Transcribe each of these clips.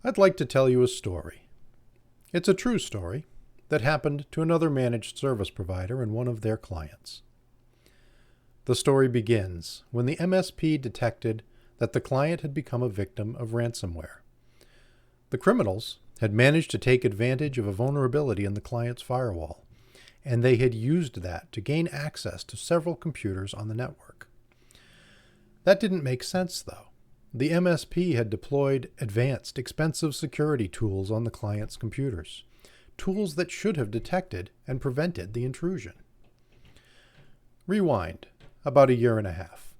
I'd like to tell you a story. It's a true story that happened to another managed service provider and one of their clients. The story begins when the MSP detected that the client had become a victim of ransomware. The criminals had managed to take advantage of a vulnerability in the client's firewall, and they had used that to gain access to several computers on the network. That didn't make sense, though. The MSP had deployed advanced, expensive security tools on the client's computers, tools that should have detected and prevented the intrusion. Rewind about a year and a half.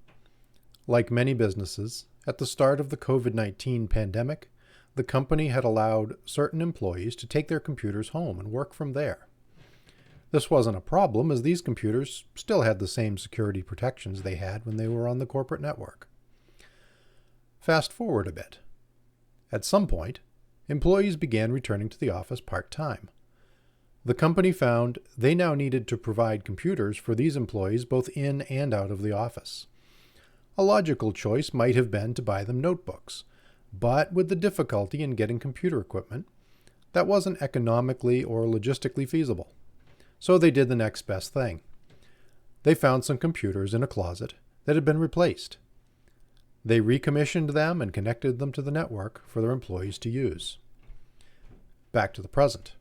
Like many businesses, at the start of the COVID-19 pandemic, the company had allowed certain employees to take their computers home and work from there. This wasn't a problem, as these computers still had the same security protections they had when they were on the corporate network. Fast forward a bit. At some point, employees began returning to the office part-time. The company found they now needed to provide computers for these employees both in and out of the office. A logical choice might have been to buy them notebooks, but with the difficulty in getting computer equipment, that wasn't economically or logistically feasible. So they did the next best thing. They found some computers in a closet that had been replaced. They recommissioned them and connected them to the network for their employees to use. Back to the present.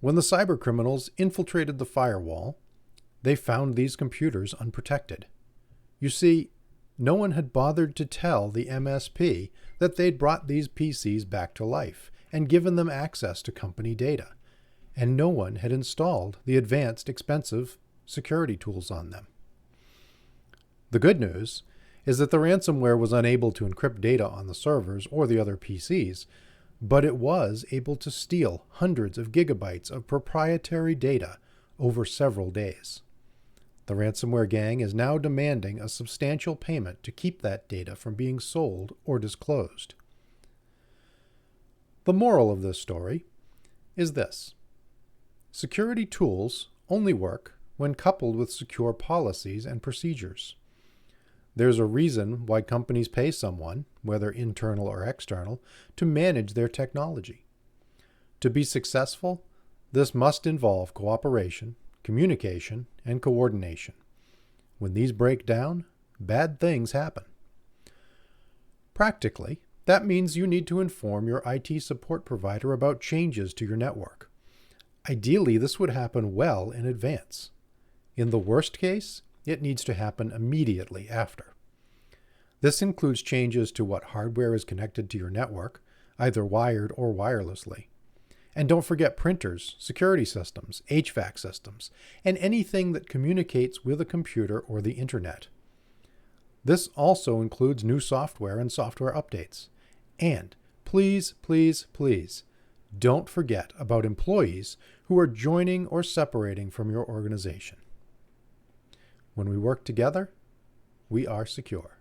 When the cybercriminals infiltrated the firewall, they found these computers unprotected. You see, no one had bothered to tell the MSP that they'd brought these PCs back to life and given them access to company data, and no one had installed the advanced, expensive security tools on them. The good news is that the ransomware was unable to encrypt data on the servers or the other PCs, but it was able to steal hundreds of gigabytes of proprietary data over several days. The ransomware gang is now demanding a substantial payment to keep that data from being sold or disclosed. The moral of this story is this: security tools only work when coupled with secure policies and procedures. There's a reason why companies pay someone, whether internal or external, to manage their technology. To be successful, this must involve cooperation, communication, and coordination. When these break down, bad things happen. Practically, that means you need to inform your IT support provider about changes to your network. Ideally, this would happen well in advance. In the worst case, it needs to happen immediately after. This includes changes to what hardware is connected to your network, either wired or wirelessly. And don't forget printers, security systems, HVAC systems, and anything that communicates with a computer or the internet. This also includes new software and software updates. And please, please, please, don't forget about employees who are joining or separating from your organization. When we work together, we are secure.